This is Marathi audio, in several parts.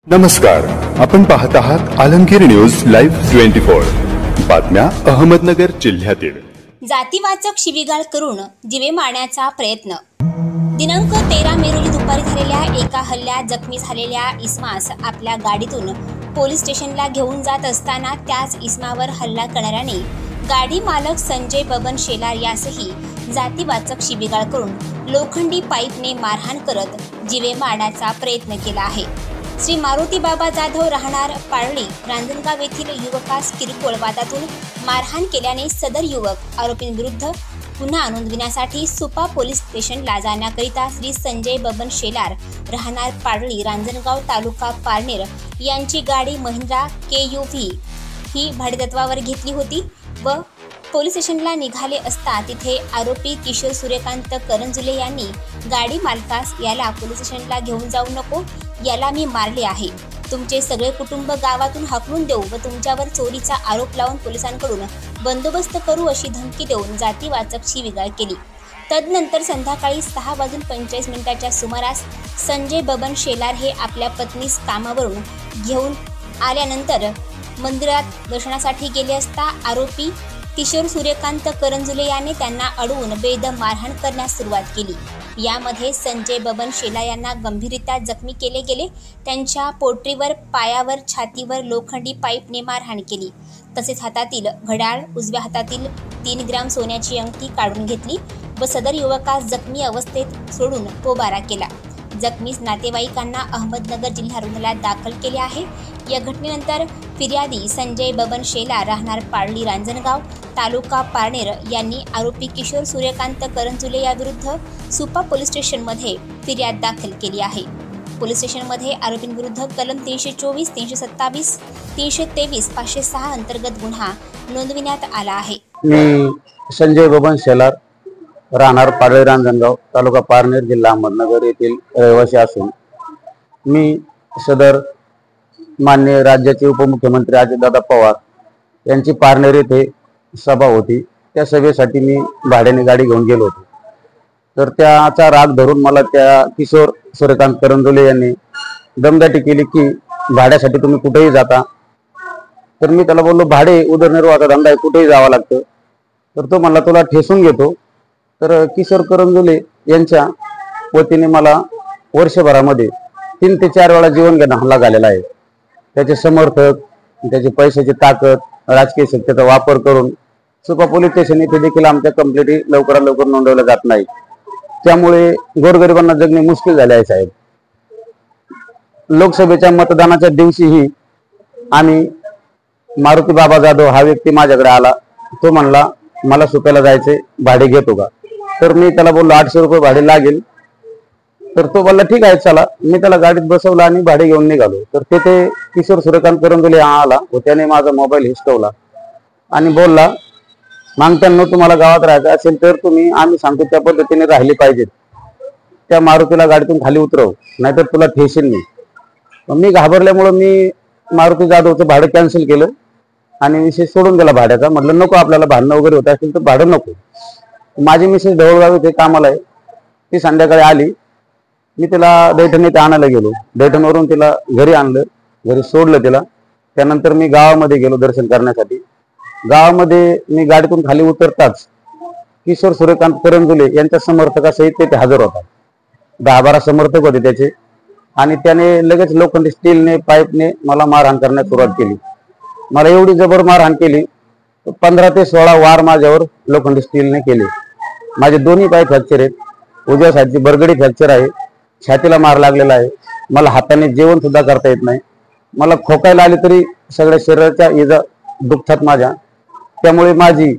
नमस्कार, आपण पाहत आहात आलमगीर न्यूज लाईव्ह 24 बातम्या अहमदनगर जिल्ह्यातील। जातीवाचक शिवीगाळ करून जीवे मारण्याचा प्रयत्न। दिनांक 13 मे रोजी दुपारी झालेल्या एका हल्ल्यात जखमी झालेल्या इस्मास आपल्या गाडीतून पोलीस स्टेशनला घेऊन जात असताना त्याच इस्मावर हल्ला करणाऱ्याने गाडी मालक संजय बबन शेलार यासही जातीवाचक शिवीगाळ करून लोखंडी पाईपने मारहाण करत जीवे मारण्याचा प्रयत्न केला आहे। श्री मारुती बाबा जाधव राहणार पारळी रांजणगाव येथील युवकास किरकोळ वादातून मारहाण केल्याने सदर युवक आरोपींविरुद्ध गुन्हा नोंदविण्यासाठी सुपा पोलीस स्टेशनला जाण्याकरिता श्री संजय बबन शेलार राहणार पारळी रांजणगाव तालुका पारनेर यांची गाडी महिंद्रा KUV ही भाडेतत्वावर घेतली होती व पोलीस स्टेशनला निघाले असता तिथे आरोपी किशोर सूर्यकांत करंजुले यांनी गाडी मालकास याला पोलीस स्टेशनला घेऊन जाऊ नको, याला मी मारले आहे, तुमचे सगळे कुटुंब गावातून हाकलून देऊ व तुमच्यावर चोरीचा आरोप लावून पोलिसांकडून बंदोबस्त करू अशी धमकी देऊन जातीवाचक शिवीगाळ केली। तदनंतर संध्याकाळी 6:45 सुमारास संजय बबन शेलार हे आपल्या पत्नीस कामावरून घेऊन आल्यानंतर मंदिरात दर्शनासाठी गेले असता आरोपी किशोर सूर्यकांत करंजुले याने त्यांना अडवून बेदम मारहाण करण्यास सुरुवात केली। यामध्ये संजय बबन शेलार यांना गंभीररित्या जखमी केले गेले। त्यांच्या पोटरीवर, पायावर, छातीवर लोखंडी पाईपने मारहाण केली। तसेच हातातील घड्याळ, उजव्या हातातील 3 ग्रॅम सोन्याची अंगठी काढून घेतली व सदर युवकास जखमी अवस्थेत सोडून पोबारा केला। जखमीस नातेवाईकांना अहमदनगर जिल्हा रुग्णालयात दाखल केले आहे। या घटनेनंतर फिर्यादी संजय बबन शेलार राहणार पारळी रांजणगाव तालुका पारनेर यांनी आरोपी किशोर सूर्यकांत करंजुले याविरुद्ध सुपा पोलीस स्टेशनमध्ये फिर्याद दाखल केली आहे। पोलीस स्टेशनमध्ये आरोपींविरुद्ध कलम 324, 327, 323, 506 अंतर्गत गुन्हा नोंदविण्यात आला आहे। मी संजय बबन शेलार राहणार पारळी रांजणगाव तालुका पारनेर जिल्हा अहमदनगर येथील रहिवासी असून मी सदर माननीय राज्याचे उपमुख्यमंत्री अजितदादा पवार यांची पारनेर येथे सभा होती। त्या सभेसाठी मी भाड्याने गाडी घेऊन गेलो होतो। तर त्याचा राग धरून मला त्या किशोर सूर्यकांत करंजुले यांनी दमदाटी केली की भाड्यासाठी तुम्ही कुठेही जाता। तर मी त्याला बोललो भाडे उदरनिर्वाहाचा धंदा आहे, कुठेही जावं लागतं। तर तो म्हणला तुला ठेसून घेतो। तर किशोर करंजुले यांच्या वतीने मला वर्षभरामध्ये 3 ते 4 वेळा जीवन घेणं हल्ला झालेला आहे। त्याचे समर्थक, त्याची पैशाची ताकद, राजकीय शक्तीचा वापर करून सुपा पोलीस स्टेशन येथे देखील आमच्या कंप्लेंटी लवकरात लवकर नोंदवल्या जात नाही। त्यामुळे गोरगरिबांना जगणे मुश्किल झाले आहे साहेब। लोकसभेच्या मतदानाच्या दिवशीही आम्ही मारुती बाबा जाधव हा व्यक्ती माझ्याकडे आला। तो म्हणला मला सुप्याला जायचे, भाडे घेतो का? तर मी त्याला बोललो 800 रुपये भाडे लागेल। तर तो बोलला ठीक आहे चला। मी त्याला गाडीत बसवला आणि भाडे घेऊन निघालो। तर तेथे किशोर सूर्यकांत करंजुले आला व त्याने माझा मोबाईल हिसकवला आणि बोलला मागताना तुम्हाला गावात राहायचं असेल तर तुम्ही आम्ही सांगतो त्या पद्धतीने राहिले पाहिजेत, त्या मारुतीला गाडीतून खाली उतरव नाहीतर तुला ठेशील मी। मी घाबरल्यामुळे मी मारुती जाधवचं भाडं कॅन्सल केलं आणि विषय सोडून दिला भाड्याचा। म्हटलं नको, आपल्याला भांडणं वगैरे होत असतील तर भाडं नको। माझी मिसेस ढवळगाव इथे कामाला आहे, ती संध्याकाळी आली। मी तिला दैठण इथे आणायला गेलो, दैठणवरून तिला घरी आणलं, घरी सोडलं तिला। त्यानंतर मी गावामध्ये गेलो दर्शन करण्यासाठी। गावामध्ये मी गाडीतून खाली उतरताच किशोर सूर्यकांत करंजुले यांच्या समर्थकासहित तेथे हजर होता। 10-12 समर्थक होते त्याचे आणि त्याने लगेच लोखंडी स्टीलने, पाईपने मला मारहाण करण्यास सुरुवात केली। मला एवढी जबर मारहाण केली 15 ते 16 वार माझ्यावर लोखंडी स्टीलने केले। माझे दोन्ही पाय फ्रॅक्चर आहेत, उजव्या साईडची बरगडी फ्रॅक्चर आहे, छातीला मार लागलेला आहे, मला हाताने जेवण सुद्धा करता येत नाही, मला खोकायला आले तरी सगळ्या शरीराच्या इजा दुखतात माझ्या। त्यामुळे माझी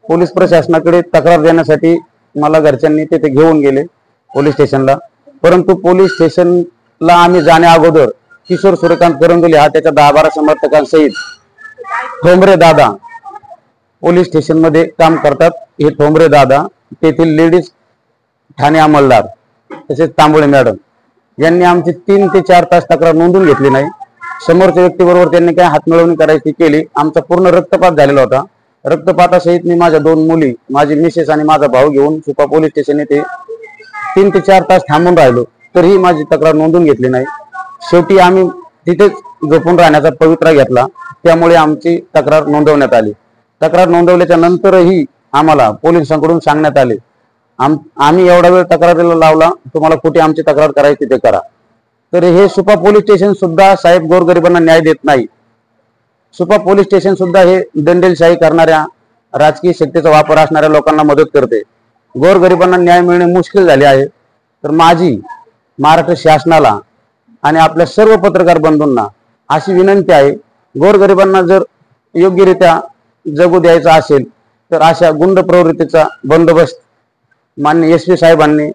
पोलीस प्रशासनाकडे तक्रार देण्यासाठी मला घरच्यांनी तिथे घेऊन गेले पोलीस स्टेशनला। परंतु पोलीस स्टेशनला आम्ही जाण्या अगोदर किशोर सूर्यकांत करंजुले हा त्याच्या 10-12 समर्थकांसहित ठोंबरे दादा पोलीस स्टेशन मध्ये काम करतात। हे ठोंबरे दादा तेथील लेडीज ठाणे अंमलदार तसेच तांबोळे मॅडम यांनी आमची 3 ते 4 तास तक्रार नोंदवून घेतली नाही। समोरच्या व्यक्तीबरोबर त्यांनी काय हातमिळवणी करायची केली। आमचा पूर्ण रक्तपात झालेला होता। रक्तपातासहित मी माझ्या 2 मुली, माझी मिसेस आणि माझा भाऊ घेऊन सुपा पोलीस स्टेशन येथे 3 ते 4 तास थांबून राहिलो, तरीही माझी तक्रार नोंदवून घेतली नाही। शेवटी आम्ही तिथेच झोपून राहण्याचा पवित्रा घेतला, त्यामुळे आमची तक्रार नोंदवण्यात आली. तक्रार नोंदवल्याच्या नंतरही आम्हाला पोलिसांकडून सांगण्यात आले, आम्ही एवढा वेळ तक्रारीला लावला, तुम्हाला कुठे आमची तक्रार करायची ते करा. तर हे सुपा पोलीस स्टेशन सुद्धा साहेब गोरगरिबांना न्याय देत नाही. सुपा पोलीस स्टेशन सुद्धा हे दंडेलशाही करणाऱ्या, राजकीय शक्तीचा वापर असणाऱ्या लोकांना मदत करते. गोरगरिबांना न्याय मिळणे मुश्किल झाले आहे. तर माझी महाराष्ट्र शासनाला आणि आपल्या सर्व पत्रकार बंधूंना अशी विनंती आहे, गोरगरिबांना जर योग्यरित्या जगू द्यायचा असेल तर अशा गुंड प्रवृत्तीचा बंदोबस्त माननीय SP साहेबांनी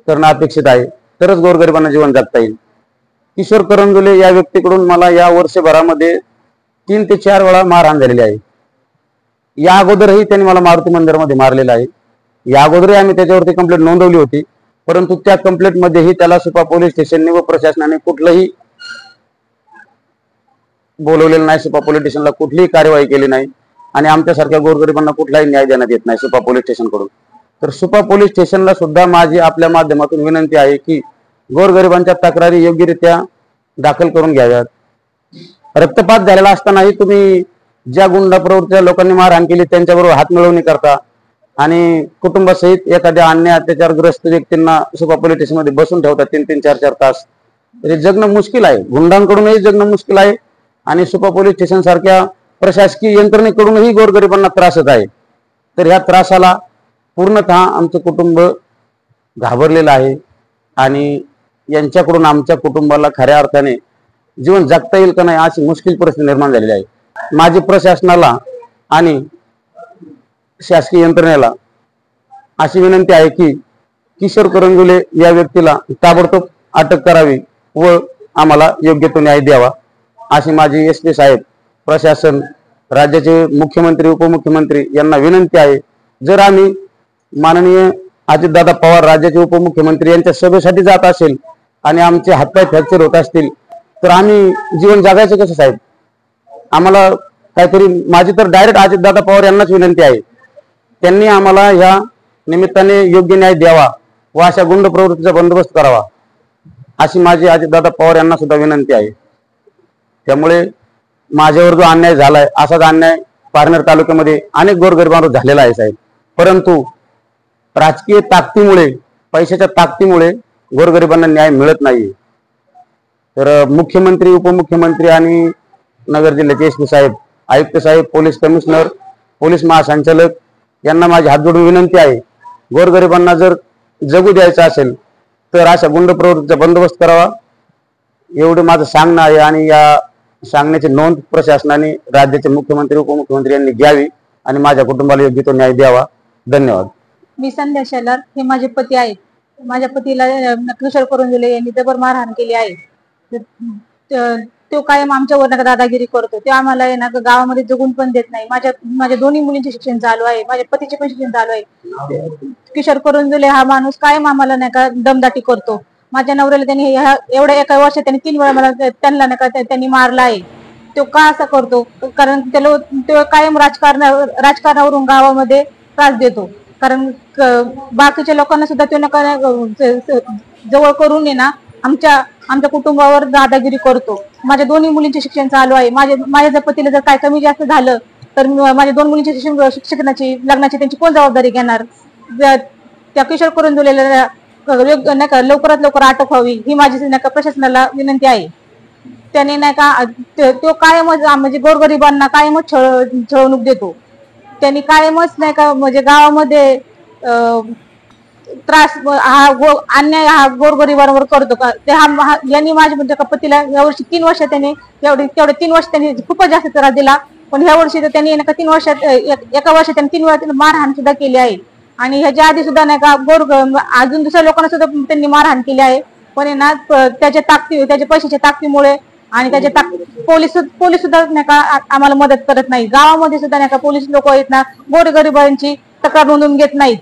करणं अपेक्षित आहे, तरच गोरगरिबांना जीवन जगता येईल. किशोर करंजुले या व्यक्तीकडून मला या वर्षभरामध्ये 3 ते 4 वेळा मारहाण झालेली आहे. या अगोदरही त्यांनी मला मारुती मंदिरामध्ये मारलेलं आहे. या अगोदरही आम्ही त्याच्यावरती कंप्लेंट नोंदवली होती, परंतु त्या कंप्लेंट मध्येही त्याला सुपा पोलीस स्टेशनने व प्रशासनाने कुठलंही बोलवलेलं नाही. सुपा पोलीस स्टेशनला कुठलीही कार्यवाही केली नाही आणि आमच्यासारख्या गोरगरिबांना कुठलाही न्याय देण्यात येत नाही सुपा पोलीस स्टेशन कडून. तर सुपा पोलीस स्टेशनला सुद्धा माझी आपल्या माध्यमातून विनंती आहे की गोरगरिबांच्या तक्रारी योग्यरित्या दाखल करून घ्याव्यात. रक्तपात झालेला असतानाही तुम्ही ज्या गुंडा प्रवृत्तीच्या लोकांनी मारहाण केली त्यांच्याबरोबर हात मिळवणी करता आणि कुटुंबासहित एखाद्या अन्य अत्याचारग्रस्त व्यक्तींना सुपा पोलीस स्टेशनमध्ये बसून ठेवतात 3-3, 4-4 तास. तरी जगणं मुश्किल आहे. गुंडांकडूनही जगणं मुश्किल आहे आणि सुपा पोलीस स्टेशन सारख्या प्रशासकीय यंत्रणेकडूनही गोरगरिबांना त्रास होत आहे. तर ह्या त्रासाला पूर्णतः आमचं कुटुंब घाबरलेलं आहे आणि यांच्याकडून आमच्या कुटुंबाला खऱ्या अर्थाने जीवन जगता येईल का नाही अशी मुश्किल परिस्थिती निर्माण झालेली आहे. माझी प्रशासनाला आणि शासकीय यंत्रणेला अशी विनंती आहे की किशोर करंजुले या व्यक्तीला ताबडतोब अटक करावी व आम्हाला योग्य तो न्याय द्यावा अशी माझी SP साहेब, प्रशासन, राज्याचे मुख्यमंत्री, उपमुख्यमंत्री यांना विनंती आहे. जर आम्ही माननीय अजितदादा पवार राज्याचे उपमुख्यमंत्री यांच्या सभेसाठी जात असेल आणि आमचे हातपाय फ्रॅक्चर होत असतील तर आम्ही जीवन जगायचं कसं साहेब? आम्हाला काहीतरी, माझी तर डायरेक्ट अजितदादा पवार यांनाच विनंती आहे, त्यांनी आम्हाला या निमित्ताने योग्य न्याय द्यावा व अशा गुंड प्रवृत्तीचा बंदोबस्त करावा अशी माझी अजितदादा पवार यांना सुद्धा विनंती आहे. त्यामुळे माझ्यावर जो अन्याय झालाय असाच अन्याय पारनेर तालुक्यामध्ये अनेक गोरगरिबांवर झालेला आहे साहेब, परंतु राजकीय ताकदीमुळे, पैशाच्या ताकदीमुळे गोरगरिबांना न्याय मिळत नाही. तर मुख्यमंत्री, उपमुख्यमंत्री आणि नगर जिल्ह्याचे SP साहेब, आयुक्त साहेब, पोलीस कमिशनर, पोलीस महासंचालक यांना माझी हात जोडून विनंती आहे, गोरगरिबांना जर जगू द्यायचं असेल तर अशा गुंड प्रवृत्तीचा बंदोबस्त करावा एवढं माझं सांगणं आहे. आणि या सांगण्याची नोंद प्रशासनाने, राज्याचे मुख्यमंत्री, उपमुख्यमंत्री यांनी घ्यावी आणि माझ्या कुटुंबाला योग्य तो न्याय द्यावा. धन्यवाद. मी संध्या शेलार, हे माझे पती आहेत. माझ्या पतीला किशोर करंजुले यांनी जबर मारहाण केली आहे. तो कायम आमच्यावर दादागिरी करतो. ते आम्हाला गावामध्ये जगून पण देत नाही. माझ्या दोन्ही मुलींचे शिक्षण चालू आहे, माझ्या पतीचे पण शिक्षण चालू आहे. किशोर करंजुले हा माणूस कायम आम्हाला दमदाटी करतो. माझ्या नवऱ्याला त्यांनी एवढ्या एका वर्षात त्यांनी 3 वेळा मला त्यांनी मारला आहे. तो का असा करतो? कारण तो कायम राजकारणावरून गावामध्ये त्रास देतो. कारण बाकीच्या लोकांना सुद्धा तो जवळ करून आमच्या कुटुंबावर दादागिरी करतो. माझ्या दोन्ही मुलींचे शिक्षण चालू आहे. माझ्या जर पतीला जर काय कमी जास्त झालं तर माझ्या 2 मुलींच्या शिक्षणाची, लग्नाची त्यांची कोण जबाबदारी घेणार? त्या किशोर करंजुलेला लवकरात लवकर अटक व्हावी ही माझी प्रशासनाला विनंती आहे. त्याने तो कायमच म्हणजे गोरगरिबांना कायमच छळवणूक देतो. त्यांनी कायमच म्हणजे गावामध्ये त्रास, अन्याय हा गोरगरिबांवर करतो. यांनी माझ्या पतीला यावर्षी 3 वर्ष त्यांनी तेवढे 3 वर्ष त्यांनी खूपच जास्त त्रास दिला. पण ह्या वर्षी त्यांनी 3 वर्षात एका वर्षात त्यांनी 3 वेळा मारहाण सुद्धा केली आहे. आणि ह्याच्या आधी सुद्धा अजून दुसऱ्या लोकांना सुद्धा त्यांनी मारहाण केली आहे. पण त्याच्या पैशाच्या ताकदीमुळे आणि त्याच्या पोलीस सुद्धा आम्हाला मदत करत नाही. गावामध्ये सुद्धा पोलीस लोक आहेत गोरगरिबांची तक्रार नोंदवून घेत नाहीत.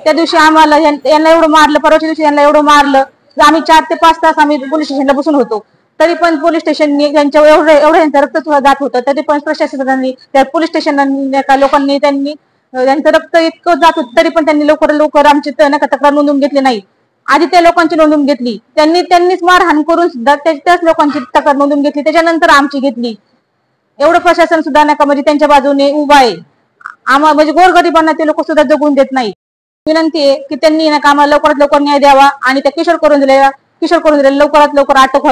त्या दिवशी आम्हाला यांना एवढं मारलं, परवाच्या दिवशी यांना एवढं मारलं, आम्ही 4 ते 5 तास आम्ही पोलीस स्टेशनला बसून होतो. तरी पण पोलीस स्टेशननी त्यांच्या एवढं यांचं रक्त सुद्धा जात होतं. तरी पण प्रशासनाने, त्या पोलीस स्टेशनला लोकांनी त्यांचं रक्त इतकं जात होतं तरी पण त्यांनी लवकर आमची तक्रार नोंदवून घेतली नाही. आधी त्या लोकांची नोंदून घेतली, त्यांनीच मारहाण करून सुद्धा त्याच लोकांची तक्रार नोंदून घेतली, त्याच्यानंतर आमची घेतली. एवढं प्रशासन सुद्धा नका म्हणजे त्यांच्या बाजूने उभा आहे. आम्हाला म्हणजे गोरगरिबांना ते लोक सुद्धा जगून देत नाही. विनंती आहे की त्यांनी आम्हाला लवकरात लवकर न्याय द्यावा आणि त्या किशोर करून दिलेल्या लवकरात लवकर अटक